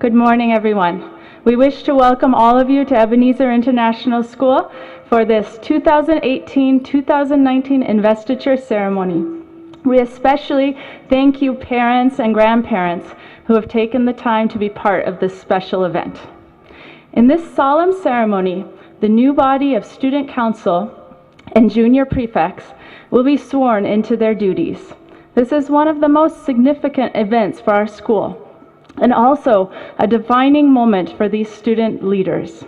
Good morning, everyone. We wish to welcome all of you to Ebenezer International School for this 2018-2019 Investiture Ceremony. We especially thank you, parents and grandparents, who have taken the time to be part of this special event. In this solemn ceremony, the new body of Student Council and junior prefects will be sworn into their duties. This is one of the most significant events for our school, and also a defining moment for these student leaders.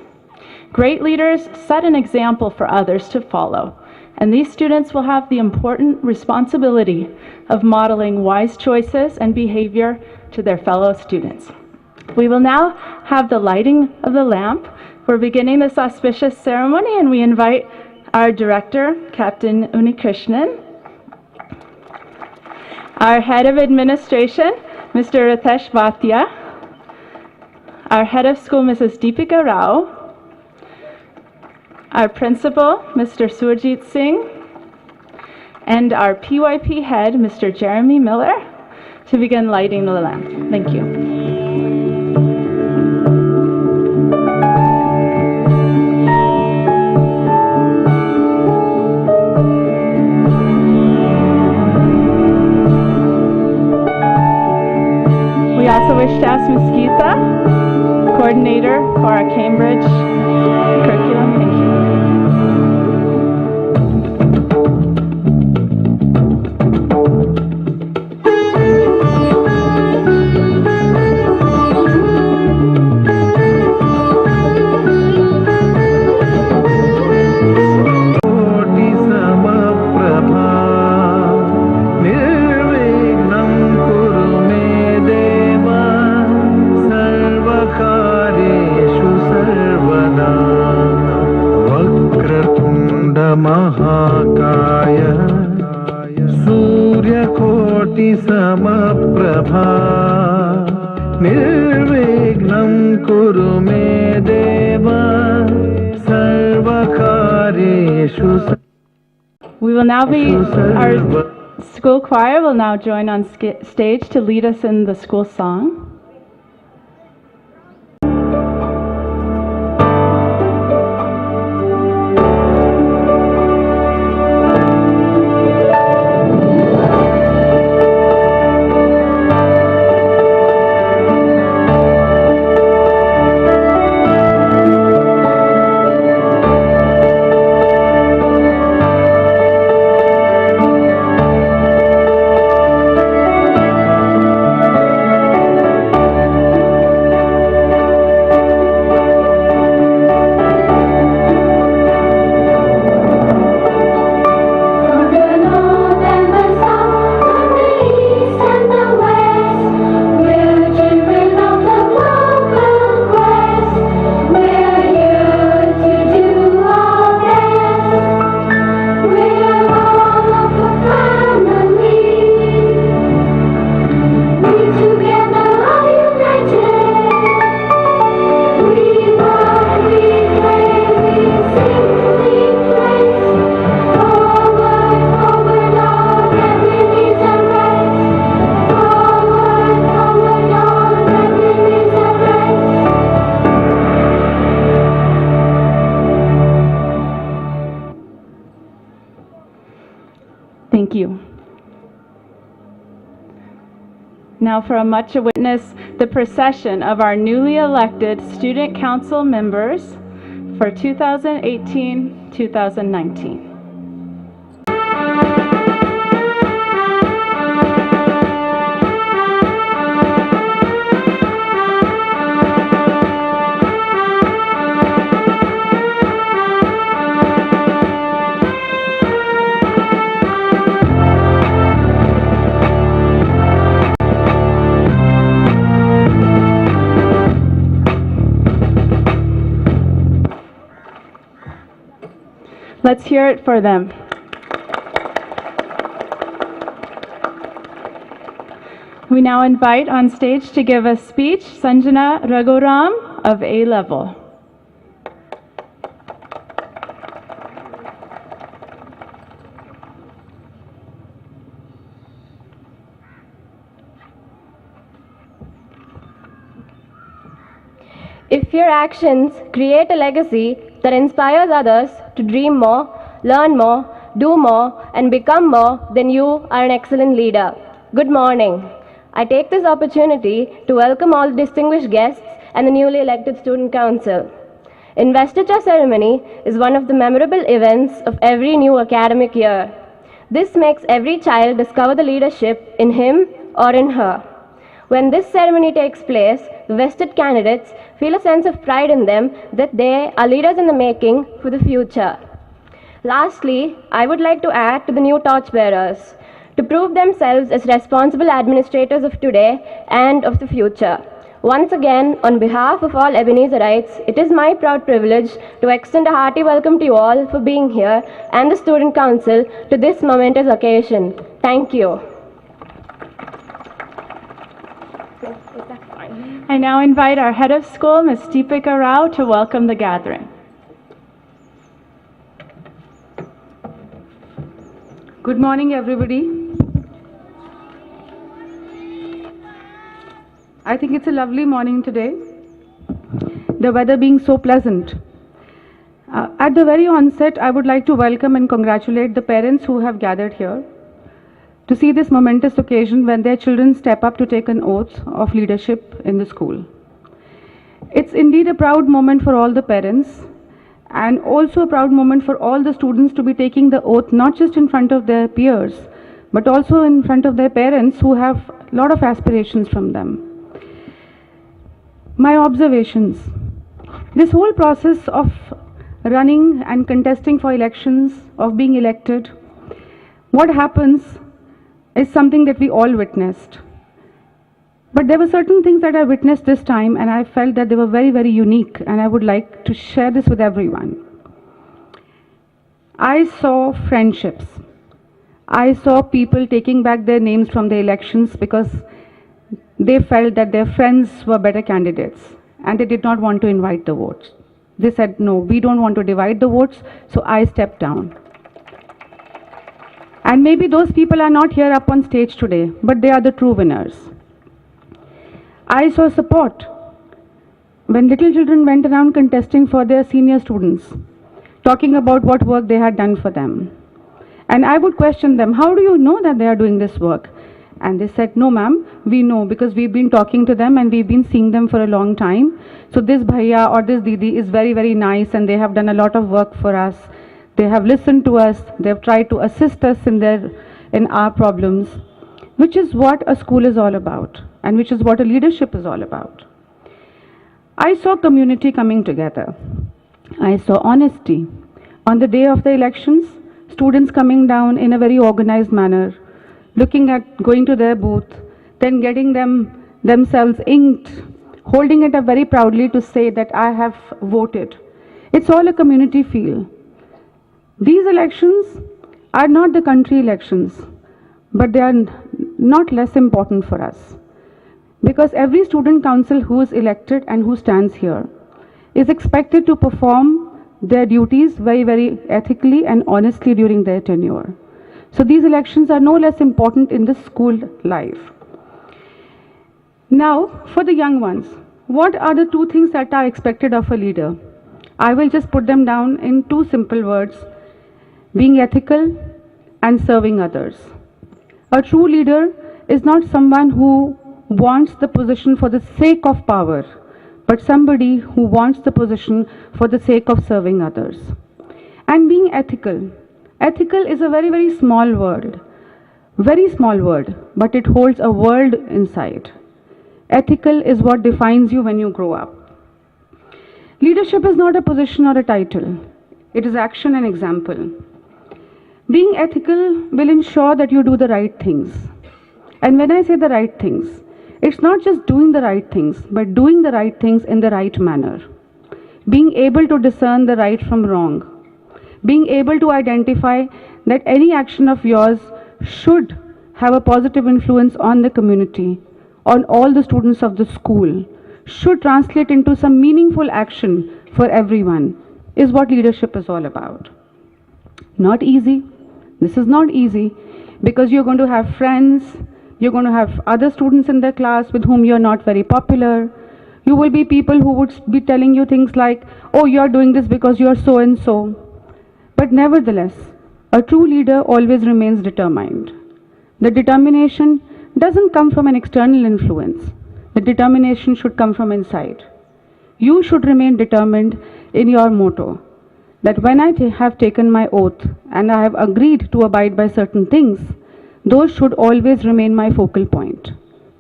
Great leaders set an example for others to follow, and these students will have the important responsibility of modeling wise choices and behavior to their fellow students. We will now have the lighting of the lamp. We're beginning this auspicious ceremony, and we invite our director, Captain Unikrishnan, our head of administration, Mr. Ritesh Bhatia, our head of school, Mrs. Deepika Rao, our principal, Mr. Surjit Singh, and our PYP head, Mr. Jeremy Miller, to begin lighting the lamp. Thank you. We also wish to ask Ms. Geeta, coordinator for our Cambridge curriculum. Thank you. महाकाय सूर्यकोटि समप्रभा निर्विघ्नं कुरु मे देव सर्वकार्येषु. We will now be, our school choir will now join on stage to lead us in the school song. Thank you. Now for a much to witness the procession of our newly elected student council members for 2018-2019. Let's hear it for them. We now invite on stage to give a speech Sanjana Raghuram of A Level. If your actions create a legacy that inspires others to dream more, learn more, do more, and become more, then you are an excellent leader. Good morning. I take this opportunity to welcome all distinguished guests and the newly elected Student Council. Investiture Ceremony is one of the memorable events of every new academic year. This makes every child discover the leadership in him or in her. When this ceremony takes place, the vested candidates feel a sense of pride in them that they are leaders in the making for the future. Lastly, I would like to add to the new torchbearers to prove themselves as responsible administrators of today and of the future. Once again, on behalf of all Ebenezerites, it is my proud privilege to extend a hearty welcome to you all for being here and the Student Council to this momentous occasion. Thank you. I now invite our head of school, Ms. Deepika Rao, to welcome the gathering. Good morning, everybody. I think it's a lovely morning today, the weather being so pleasant. At the very onset, I would like to welcome and congratulate the parents who have gathered here to see this momentous occasion when their children step up to take an oath of leadership in the school. It's indeed a proud moment for all the parents and also a proud moment for all the students to be taking the oath not just in front of their peers but also in front of their parents who have a lot of aspirations from them. My observations. This whole process of running and contesting for elections, of being elected, what happens is something that we all witnessed. But there were certain things that I witnessed this time and I felt that they were very, very unique and I would like to share this with everyone. I saw friendships. I saw people taking back their names from the elections because they felt that their friends were better candidates and they did not want to invite the votes. They said, no, we don't want to divide the votes, so I stepped down. And maybe those people are not here up on stage today, but they are the true winners. I saw support when little children went around contesting for their senior students, talking about what work they had done for them. And I would question them, how do you know that they are doing this work? And they said, no ma'am, we know because we've been talking to them and we've been seeing them for a long time. So this bhaiya or this didi is very, very nice and they have done a lot of work for us. They have listened to us, they have tried to assist us in our problems, which is what a school is all about and which is what a leadership is all about. I saw community coming together. I saw honesty. On the day of the elections, students coming down in a very organized manner, looking at going to their booth, then getting themselves inked, holding it up very proudly to say that I have voted. It's all a community feel. These elections are not the country elections, but they are not less important for us. Because every student council who is elected and who stands here is expected to perform their duties very, very ethically and honestly during their tenure. So these elections are no less important in the school life. Now, for the young ones, what are the two things that are expected of a leader? I will just put them down in two simple words: being ethical and serving others. A true leader is not someone who wants the position for the sake of power, but somebody who wants the position for the sake of serving others. And being ethical. Ethical is a very, very small word, but it holds a world inside. Ethical is what defines you when you grow up. Leadership is not a position or a title. It is action and example. Being ethical will ensure that you do the right things. And when I say the right things, it's not just doing the right things, but doing the right things in the right manner. Being able to discern the right from wrong. Being able to identify that any action of yours should have a positive influence on the community, on all the students of the school, should translate into some meaningful action for everyone, is what leadership is all about. Not easy. This is not easy because you're going to have friends, you're going to have other students in the class with whom you're not very popular, You will be people who would be telling you things like, oh, you are doing this because you are so and so. But nevertheless, a true leader always remains determined. The determination doesn't come from an external influence. The determination should come from inside. You should remain determined in your motto that when I have taken my oath and I have agreed to abide by certain things, those should always remain my focal point.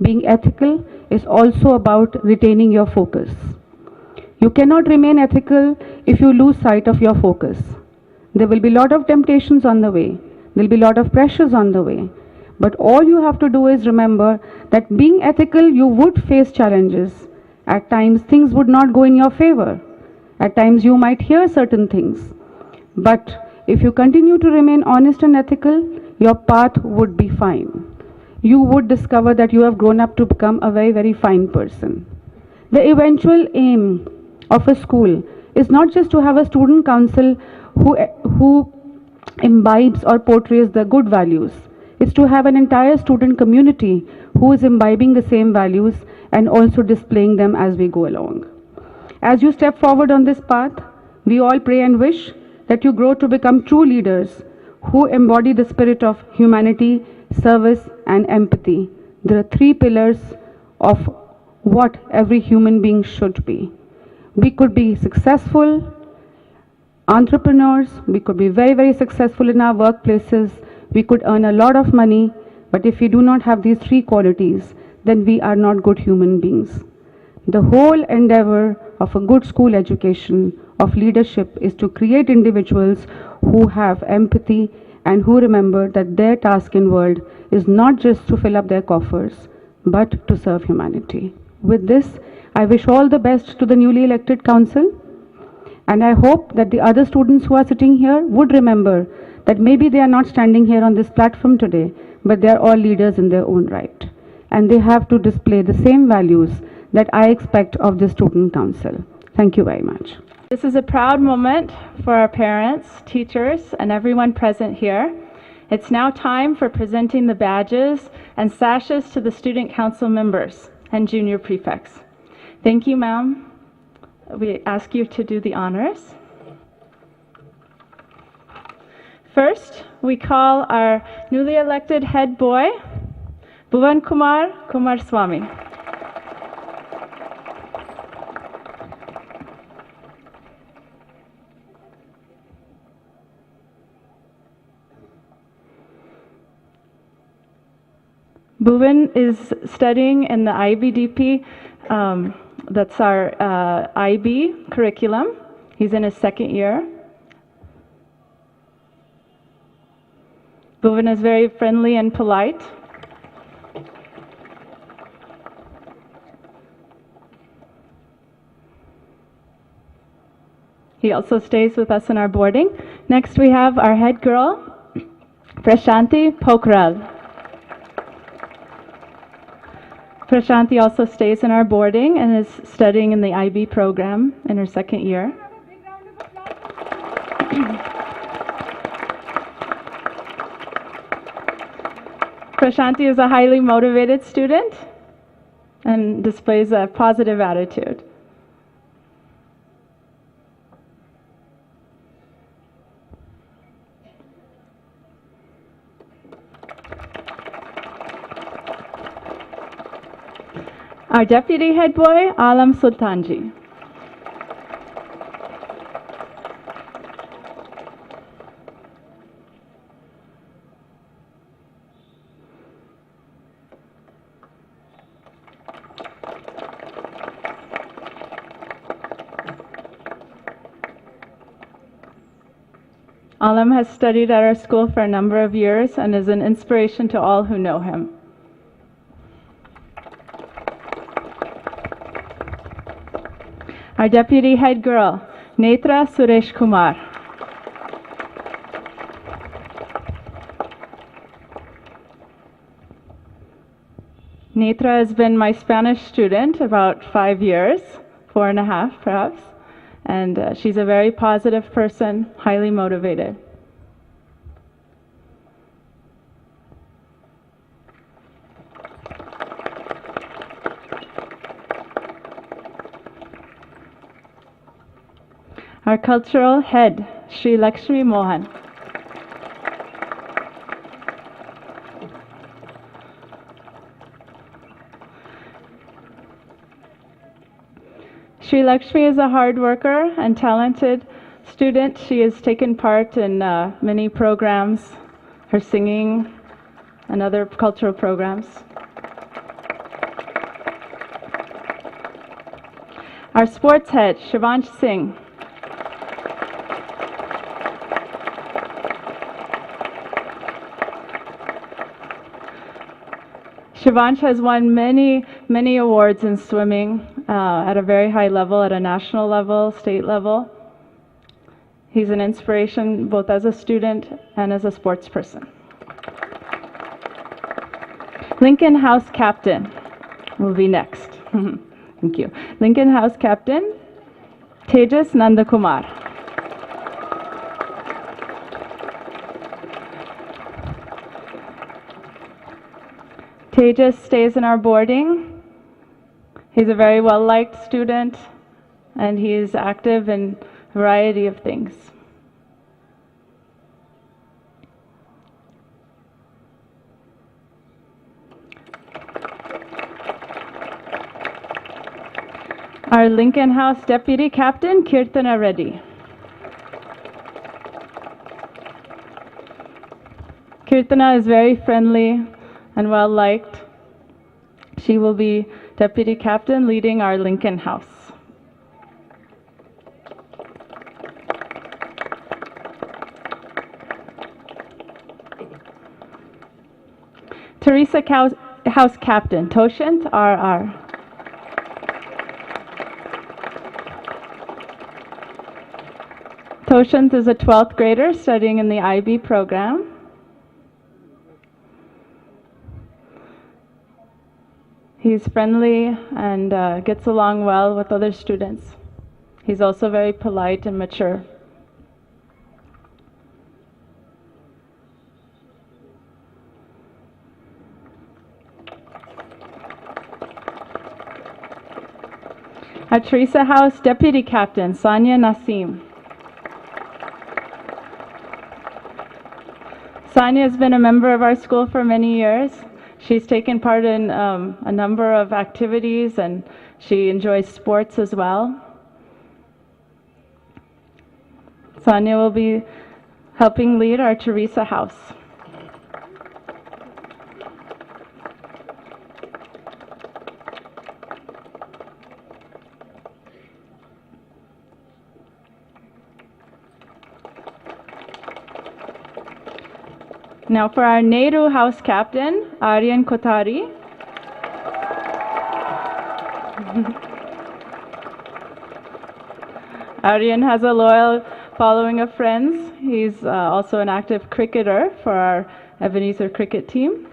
Being ethical is also about retaining your focus. You cannot remain ethical if you lose sight of your focus. There will be a lot of temptations on the way. There will be a lot of pressures on the way. But all you have to do is remember that being ethical, you would face challenges. At times, things would not go in your favor. At times, you might hear certain things. But if you continue to remain honest and ethical, your path would be fine. You would discover that you have grown up to become a very, very fine person. The eventual aim of a school is not just to have a student council who imbibes or portrays the good values. It's to have an entire student community who is imbibing the same values and also displaying them as we go along. As you step forward on this path, we all pray and wish that you grow to become true leaders who embody the spirit of humanity, service, and empathy. There are three pillars of what every human being should be. We could be successful entrepreneurs, we could be very, very successful in our workplaces, we could earn a lot of money, but if we do not have these three qualities, then we are not good human beings. The whole endeavor of a good school education, of leadership, is to create individuals who have empathy and who remember that their task in world is not just to fill up their coffers, but to serve humanity. With this, I wish all the best to the newly elected council, and I hope that the other students who are sitting here would remember that maybe they are not standing here on this platform today, but they are all leaders in their own right. And they have to display the same values that I expect of the student council. Thank you very much. This is a proud moment for our parents, teachers, and everyone present here. It's now time for presenting the badges and sashes to the student council members and junior prefects. Thank you, ma'am. We ask you to do the honors. First, we call our newly elected head boy, Bhuvan Kumar Swami. Bhuvan is studying in the IBDP, that's our IB curriculum. He's in his second year. Bhuvan is very friendly and polite. He also stays with us in our boarding. Next we have our head girl, Prashanti Pokral. Prashanti also stays in our boarding and is studying in the IB program in her second year. Prashanti is a highly motivated student and displays a positive attitude. Our deputy head boy, Alam Sultanji. Alam has studied at our school for a number of years and is an inspiration to all who know him. Our deputy head girl, Netra Suresh Kumar. Netra has been my Spanish student about 5 years, 4.5 perhaps, and she's a very positive person, highly motivated. Our cultural head, Sri Lakshmi Mohan. Sri Lakshmi is a hard worker and talented student. She has taken part in many programs, her singing and other cultural programs. Our sports head, Shivansh Singh. Shivansh has won many awards in swimming at a very high level, at a national level, state level. He's an inspiration both as a student and as a sports person. Lincoln House Captain will be next. Thank you. Lincoln House Captain, Tejas Nandakumar. Tejas stays in our boarding. He's a very well-liked student, and he is active in a variety of things. Our Lincoln House Deputy Captain, Kirtana Reddy. Kirtana is very friendly and well-liked. She will be Deputy Captain leading our Lincoln House. Teresa House Captain, Toshant R.R. Toshant is a 12th grader studying in the IB program. He's friendly and gets along well with other students. He's also very polite and mature. Our Teresa House Deputy Captain, Sanya Nasim. Sanya has been a member of our school for many years. She's taken part in a number of activities, and she enjoys sports as well. Sanya will be helping lead our Teresa House. Now for our Nehru House Captain, Aryan Kotari. Aryan has a loyal following of friends. He's also an active cricketer for our Ebenezer cricket team.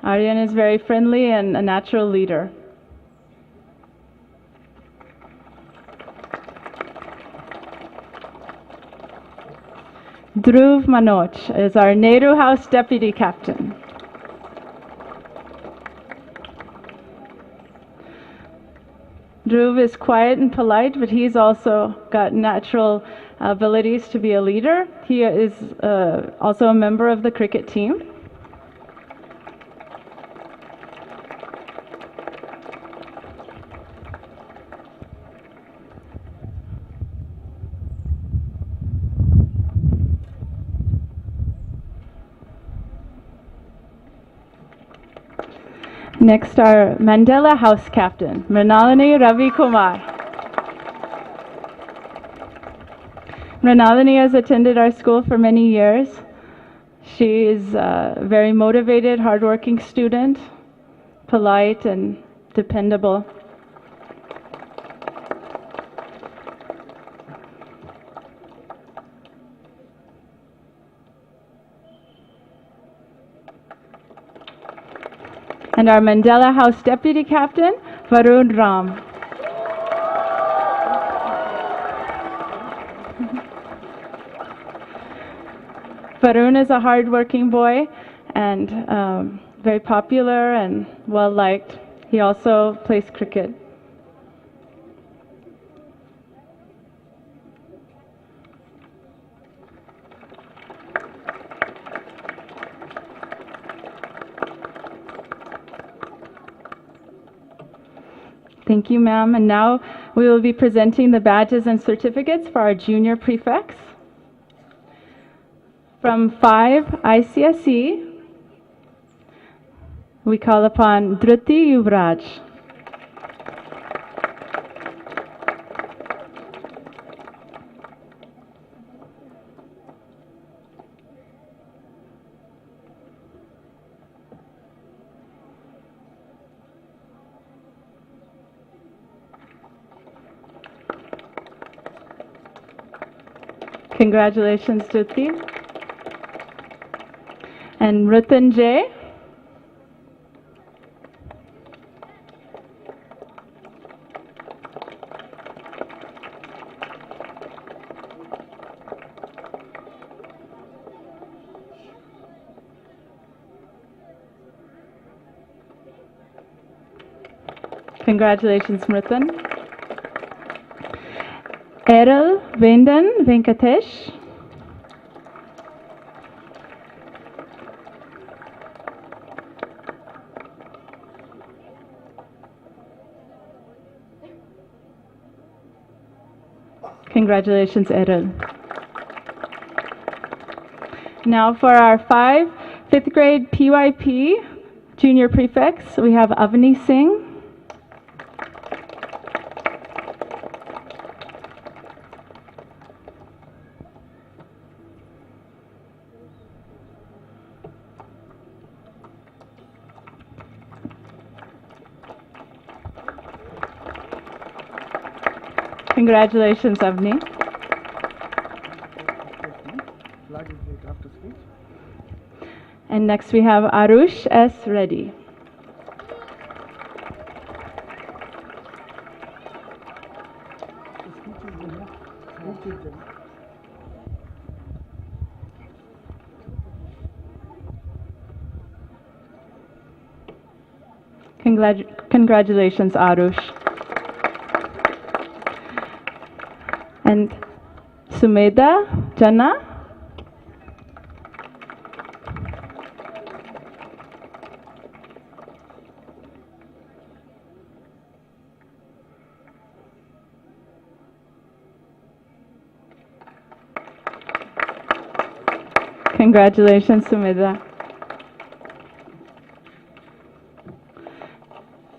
Aryan is very friendly and a natural leader. Dhruv Manoj is our Nehru House Deputy Captain. Dhruv is quiet and polite, but he's also got natural abilities to be a leader. He is also a member of the cricket team. Next, our Mandela House Captain, Mrinalini Ravi Kumar. Mrinalini has attended our school for many years. She is a very motivated, hardworking student, polite and dependable. And our Mandela House Deputy Captain, Varun Ram. Varun is a hard-working boy and very popular and well-liked. He also plays cricket. Thank you, ma'am. And now we will be presenting the badges and certificates for our junior prefects. From 5 ICSE, we call upon Dhruti Yuvraj. Congratulations, Dhruti. And Mrityunjay. Congratulations, Mritan. Errol Vendan Venkatesh. Congratulations, Errol. Now for our 5 fifth grade PYP junior prefects, we have Avani Singh. Congratulations, Avni. And next we have Arush S. Reddy. Congratulations, Arush. And Sumeda Jana. Congratulations, Sumeda.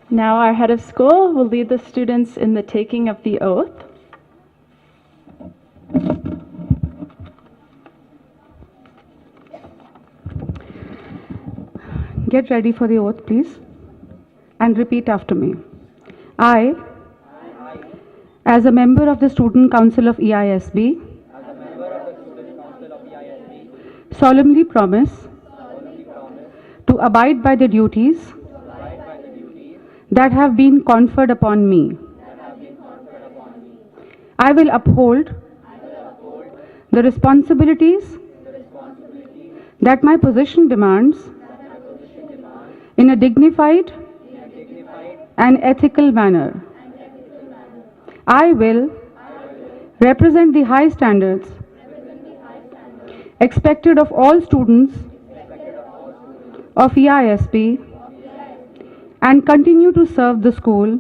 Now our head of school will lead the students in the taking of the oath. Get ready for the oath, please, and repeat after me. I, as a member of the Student Council of EISB, solemnly promise to abide by the duties that have been conferred upon me. I will uphold the responsibilities that my position demands in a dignified and ethical manner. I will represent the high standards expected of all students of EISP and continue to serve the school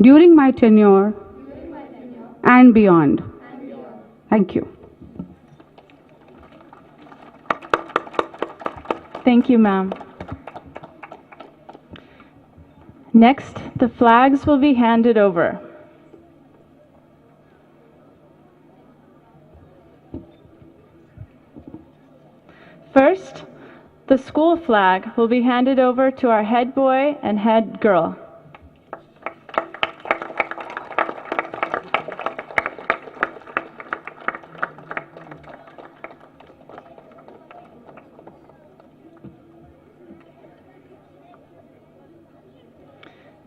during my tenure and beyond. Thank you. Thank you, ma'am. Next, the flags will be handed over. First, the school flag will be handed over to our head boy and head girl.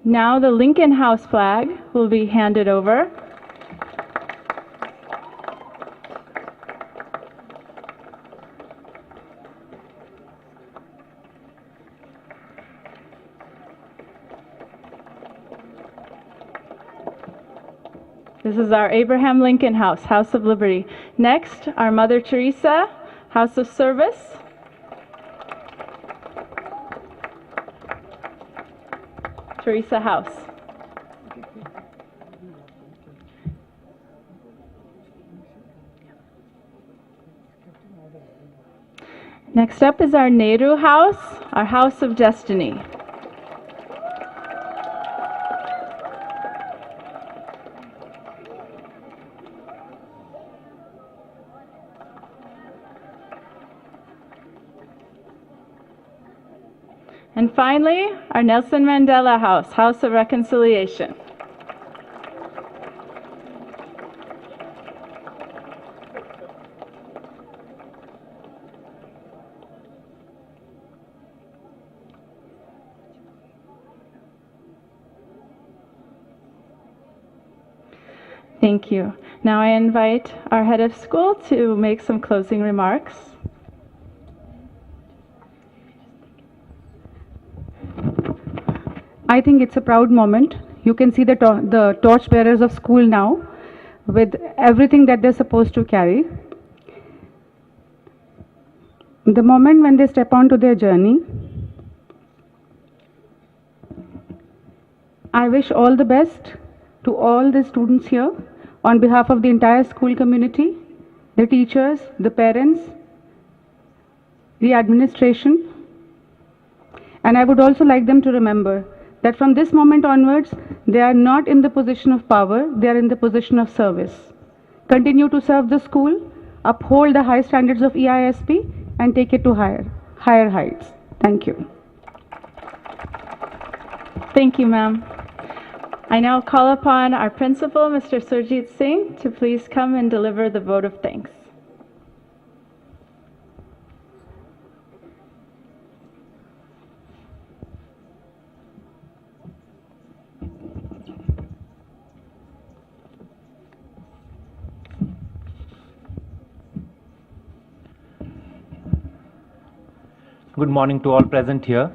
Now the Lincoln House flag will be handed over. This is our Abraham Lincoln House, House of Liberty. Next, our Mother Teresa, House of Service. Teresa House. Next up is our Nehru House, our House of Destiny. And finally, our Nelson Mandela House, House of Reconciliation. Thank you. Now I invite our head of school to make some closing remarks. I think it's a proud moment. You can see the torch bearers of school now with everything that they're supposed to carry. The moment when they step onto their journey, I wish all the best to all the students here on behalf of the entire school community, the teachers, the parents, the administration. And I would also like them to remember that from this moment onwards, they are not in the position of power, they are in the position of service. Continue to serve the school, uphold the high standards of EISP, and take it to higher heights. Thank you. Thank you, ma'am. I now call upon our principal, Mr. Surjit Singh, to please come and deliver the vote of thanks. Good morning to all present here.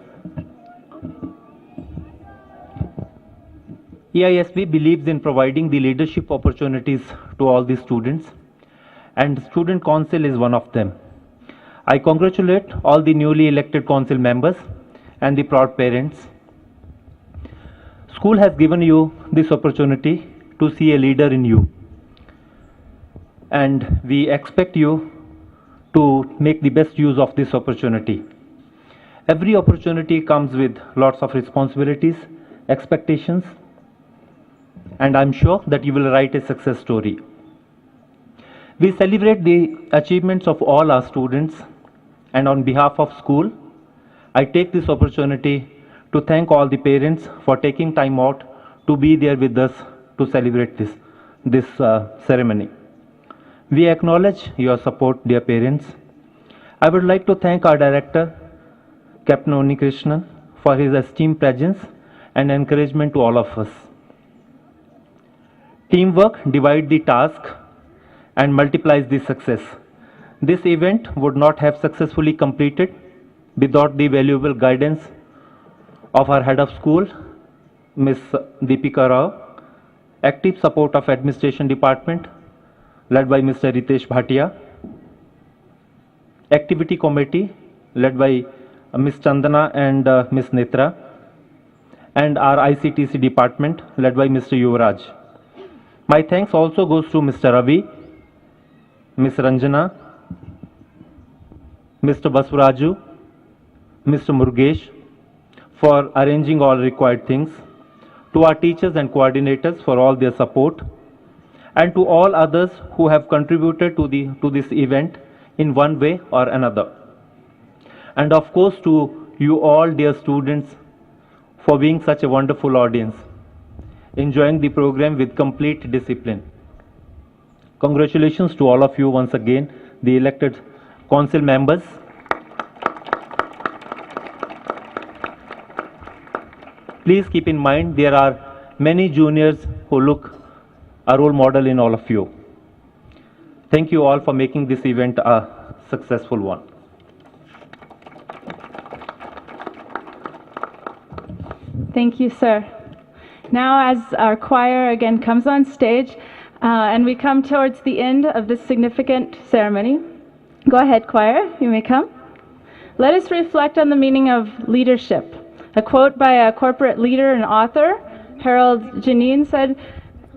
EISB believes in providing the leadership opportunities to all the students, and Student Council is one of them. I congratulate all the newly elected council members and the proud parents. School has given you this opportunity to see a leader in you, and we expect you to make the best use of this opportunity. Every opportunity comes with lots of responsibilities, expectations, and I'm sure that you will write a success story. We celebrate the achievements of all our students, and on behalf of school, I take this opportunity to thank all the parents for taking time out to be there with us to celebrate this ceremony. We acknowledge your support, dear parents. I would like to thank our director, Captain Oni Krishnan, for his esteemed presence and encouragement to all of us. Teamwork divides the task and multiplies the success. This event would not have successfully completed without the valuable guidance of our head of school, Ms. Deepika Rao, active support of administration department led by Mr. Ritesh Bhatia, activity committee led by Ms. Chandana and Ms. Netra, and our ICTC department led by Mr. Yuvraj. My thanks also goes to Mr. Ravi, Ms. Ranjana, Mr. Basuraju, Mr. Murugesh for arranging all required things, to our teachers and coordinators for all their support, and to all others who have contributed to this event in one way or another. And of course to you all, dear students, for being such a wonderful audience, enjoying the program with complete discipline. Congratulations to all of you once again, the elected council members. Please keep in mind there are many juniors who look a role model in all of you. Thank you all for making this event a successful one. Thank you, sir. Now, as our choir again comes on stage, And we come towards the end of this significant ceremony. Go ahead, choir, you may come. Let us reflect on the meaning of leadership. A quote by a corporate leader and author, Harold Janine, said,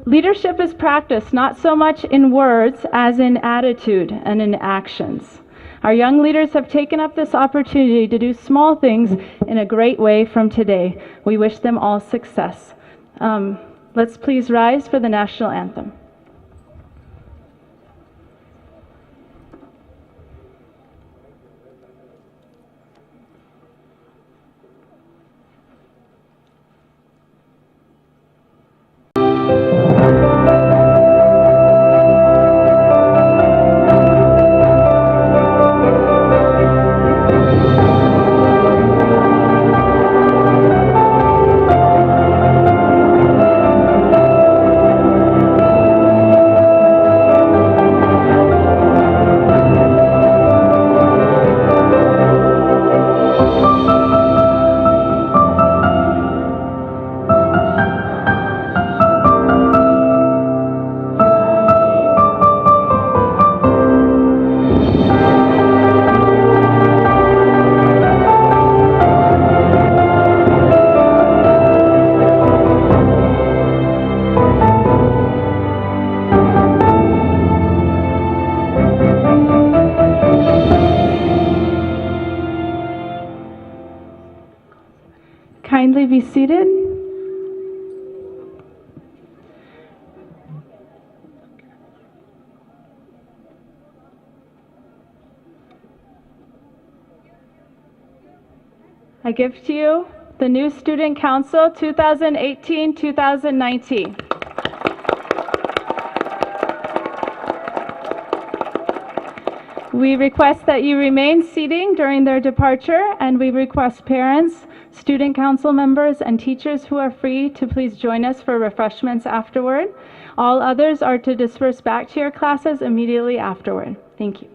"Leadership is practiced not so much in words as in attitude and in actions." Our young leaders have taken up this opportunity to do small things in a great way from today. We wish them all success. Let's please rise for the national anthem. Kindly be seated. I give to you the new Student Council 2018-2019. We request that you remain seating during their departure, and we request parents, student council members, and teachers who are free to please join us for refreshments afterward. All others are to disperse back to your classes immediately afterward. Thank you.